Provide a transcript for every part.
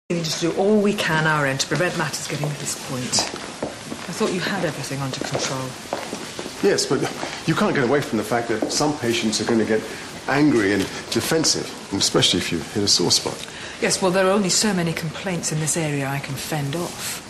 We need to do all we can our end to prevent matters getting to this point. I thought you had everything under control. Yes, but you can't get away from the fact that some patients are going to get angry and defensive, especially if you hit a sore spot. Yes, well, there are only so many complaints in this area I can fend off.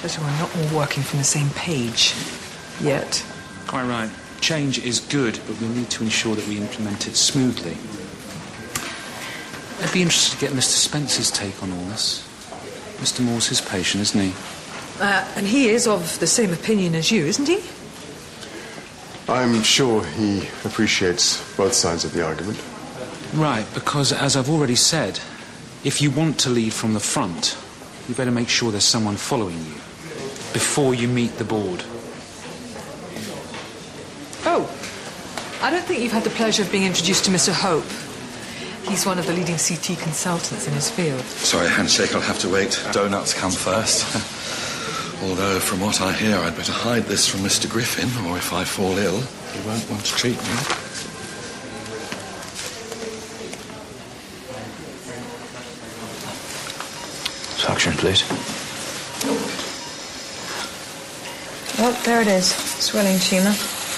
Especially when we're not all working from the same page. Yet. Quite right. Change is good, but we need to ensure that we implement it smoothly. I'd be interested to get Mr. Spencer's take on all this. Mr. Moore's his patient, isn't he? And he is of the same opinion as you, isn't he? I'm sure he appreciates both sides of the argument. Right, because as I've already said, if you want to lead from the front, you better make sure there's someone following you before you meet the board. Oh, I don't think you've had the pleasure of being introduced to Mr. Hope. He's one of the leading CT consultants in his field. Sorry, handshake, I'll have to wait. Donuts come first. Although, from what I hear, I'd better hide this from Mr. Griffin, or if I fall ill, he won't want to treat me. Suction, please. Well, there it is. Swelling tumour.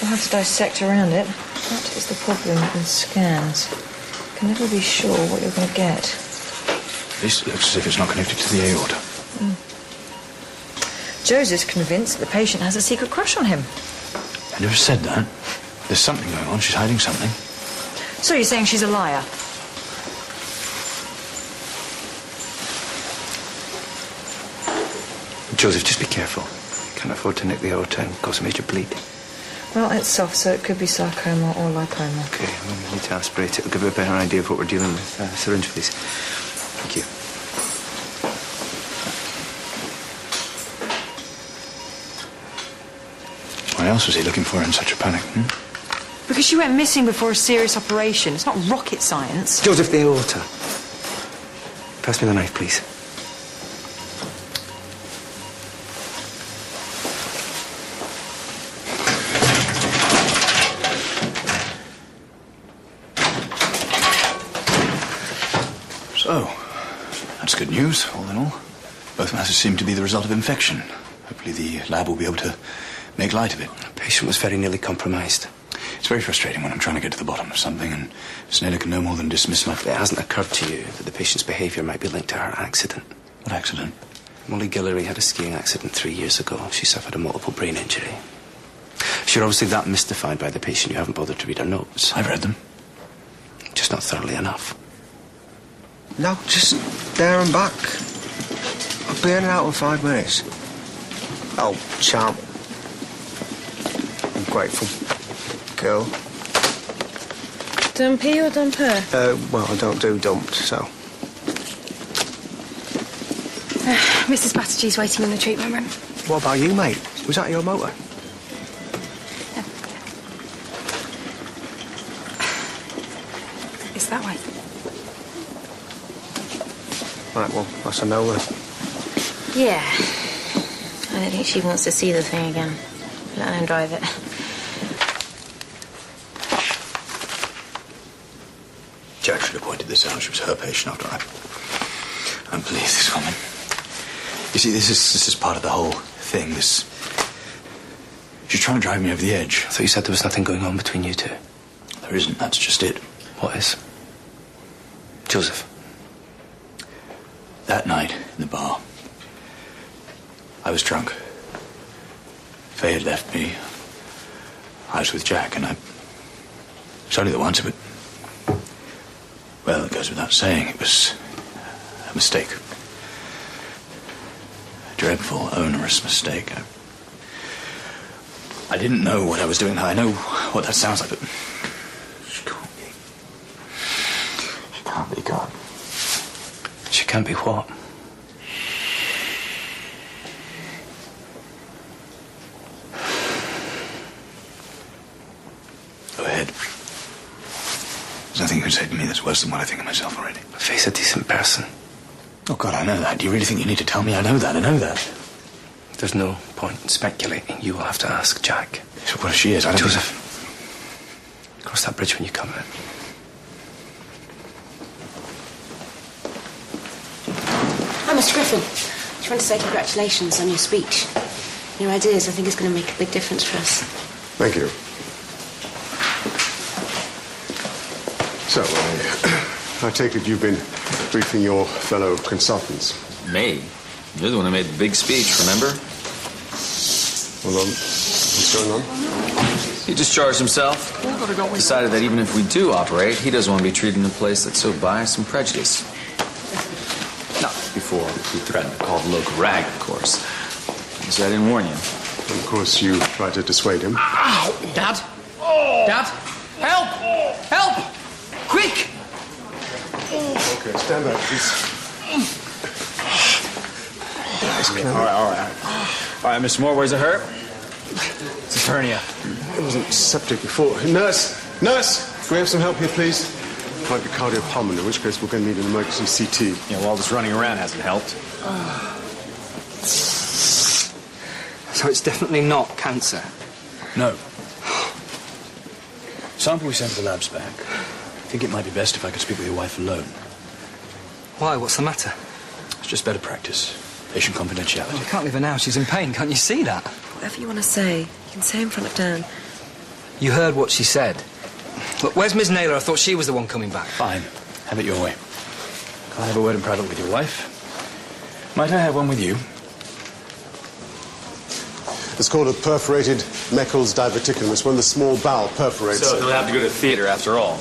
We'll have to dissect around it. That is the problem with scans. You can never be sure what you're going to get. This looks as if it's not connected to the aorta. Joseph's convinced that the patient has a secret crush on him. I never said that. There's something going on. She's hiding something. So you're saying she's a liar? Joseph, just be careful. You can't afford to nick the aorta and cause a major bleed. Well, it's soft, so it could be sarcoma or lipoma. OK, well, we need to aspirate it. It'll give you a better idea of what we're dealing with. Syringe, please. Thank you. Why else was he looking for her in such a panic? Because she went missing before a serious operation. It's not rocket science. Joseph, the aorta. Pass me the knife, please. So, that's good news, all in all. Both masses seem to be the result of infection. Hopefully the lab will be able to make light of it. The patient was very nearly compromised. It's very frustrating when I'm trying to get to the bottom of something and Sneda can no more than dismiss my... It hasn't occurred to you that the patient's behaviour might be linked to her accident. What accident? Molly Guillory had a skiing accident 3 years ago. She suffered a multiple brain injury. You're obviously that mystified by the patient you haven't bothered to read her notes. I've read them. Just not thoroughly enough. No, just there and back. I'll be in and out in 5 minutes. Oh, champ. I'm grateful. Girl. Dumpy or dumper? Well, I don't do dumped, so. Mrs. Batterjee's waiting in the treatment room. What about you, mate? Was that your motor? It's that way. Right, well, that's a no then. Yeah. I don't think she wants to see the thing again. Let him drive it. Jack should have pointed this out. She was her patient after I believe this woman. You see, this is part of the whole thing. She's trying to drive me over the edge. I thought you said there was nothing going on between you two. There isn't. That's just it. What is? Joseph. That night in the bar, I was drunk. Faye had left me. I was with Jack, and it's only the once, but well, it goes without saying, it was a mistake. A dreadful, onerous mistake. I didn't know what I was doing. I know what that sounds like, but she can't be. She can't be God. She can't be what? Go ahead. There's nothing you can say to me that's worse than what I think of myself already. Faye's a decent person. Oh, God, I know that. Do you really think you need to tell me? I know that. There's no point in speculating. You will have to ask Jack. So what if she is? I don't Joseph, cross that bridge when you come out. Mr. Griffin, just want to say congratulations on your speech. Your ideas, I think, is going to make a big difference for us. Thank you. So, I take it you've been briefing your fellow consultants. Me? You're the one who made the big speech, remember? Hold on. What's going on? He discharged himself. Decided that even if we do operate, he doesn't want to be treated in a place that's so biased and prejudiced. Not before he threatened to call the local rag, of course. So I didn't warn you. And of course, you tried to dissuade him. Ow! Dad! Dad! Help! Help! Quick! Okay, stand back, please. All right, Mr. Moore, where's it hurt? It's a hernia. It wasn't septic before. Nurse! Nurse! Can we have some help here, please? Might be cardiopulmonary, in which case we're going to need an emergency CT. Yeah, well, all this running around hasn't helped. So it's definitely not cancer. No. Sample we sent to the lab's back. I think it might be best if I could speak with your wife alone. Why? What's the matter? It's just better practice. Patient confidentiality. You can't leave her now. She's in pain. Can't you see that? Whatever you want to say, you can say in front of Dan. You heard what she said. Look, where's Ms. Naylor? I thought she was the one coming back. Fine. Have it your way. Can I have a word in private with your wife? Might I have one with you? It's called a perforated Meckel's diverticulum. It's when the small bowel perforates. So he'll have to go to theatre after all.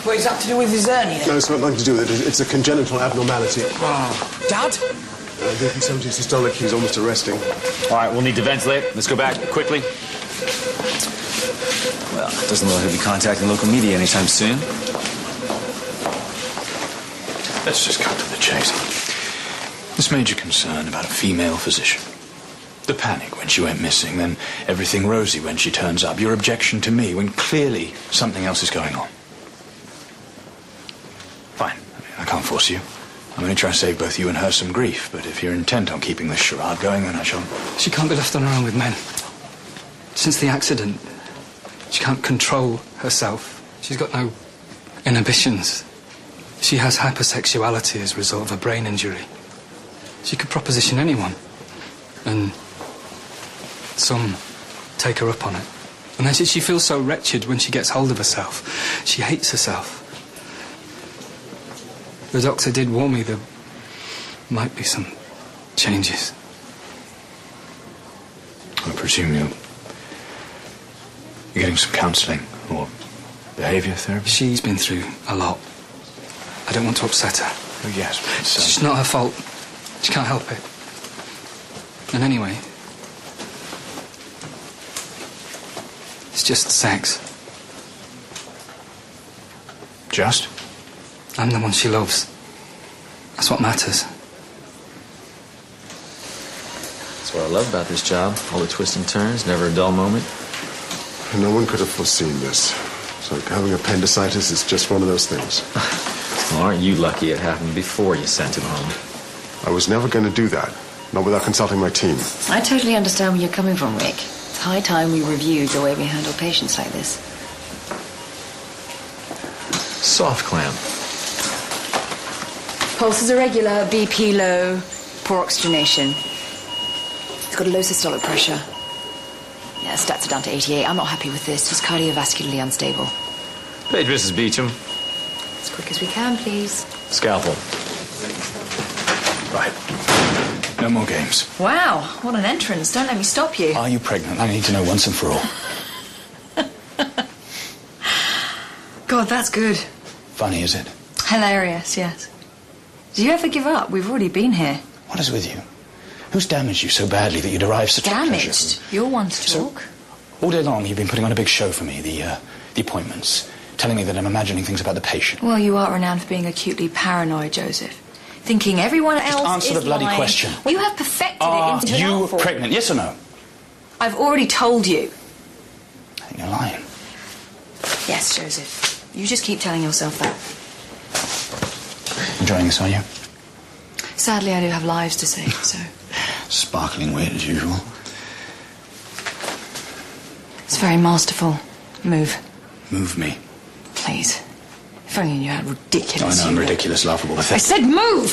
What is that to do with his hernia? No, it's got nothing to do with it. It's a congenital abnormality. Dad? The inconstant systolic key is almost arresting. All right, we'll need to ventilate. Let's go back quickly. Well, it doesn't look like he'll be contacting local media anytime soon. Let's just cut to the chase. This major concern about a female physician. The panic when she went missing, then everything rosy when she turns up. Your objection to me when clearly something else is going on. Fine. I can't force you. I'm only trying to save both you and her some grief, but if you're intent on keeping this charade going, then I shall... She can't be left on her own with men. Since the accident, she can't control herself. She's got no inhibitions. She has hypersexuality as a result of a brain injury. She could proposition anyone. And some take her up on it. And then she feels so wretched when she gets hold of herself. She hates herself. The doctor did warn me there might be some changes. I presume you're getting some counselling or behaviour therapy? She's been through a lot. I don't want to upset her. Oh, yes, but it's... It's not her fault. She can't help it. And anyway, it's just sex. Just? I'm the one she loves. That's what matters. That's what I love about this job. All the twists and turns, never a dull moment. No one could have foreseen this. It's like having appendicitis is just one of those things. Well, aren't you lucky it happened before you sent him home? I was never going to do that. Not without consulting my team. I totally understand where you're coming from, Rick. It's high time we reviewed the way we handle patients like this. Soft clam. Pulse is irregular, BP low, poor oxygenation. He's got a low systolic pressure. Yeah, stats are down to 88. I'm not happy with this. He's cardiovascularly unstable. Page Mrs. Beecham. As quick as we can, please. Scalpel. Right. No more games. Wow, what an entrance. Don't let me stop you. Are you pregnant? I need to know once and for all. God, that's good. Funny, is it? Hilarious, yes. Do you ever give up? We've already been here. What is with you? Who's damaged you so badly that you derive such pleasure Damaged? You're one to talk. All day long you've been putting on a big show for me, the appointments, telling me that I'm imagining things about the patient. Well, you are renowned for being acutely paranoid, Joseph. Thinking everyone else Just answer is the bloody lying. question. Well, you have perfected Are it into an you art form. pregnant, yes or no? I've already told you. I think you're lying. Yes, Joseph. You just keep telling yourself that. Enjoying this, are you? Sadly, I do have lives to save, so... Sparkling wit as usual. It's very masterful. Move. Move me. Please. If only you knew how ridiculous I know I'm you were. ridiculous, laughable, I pathetic. said move!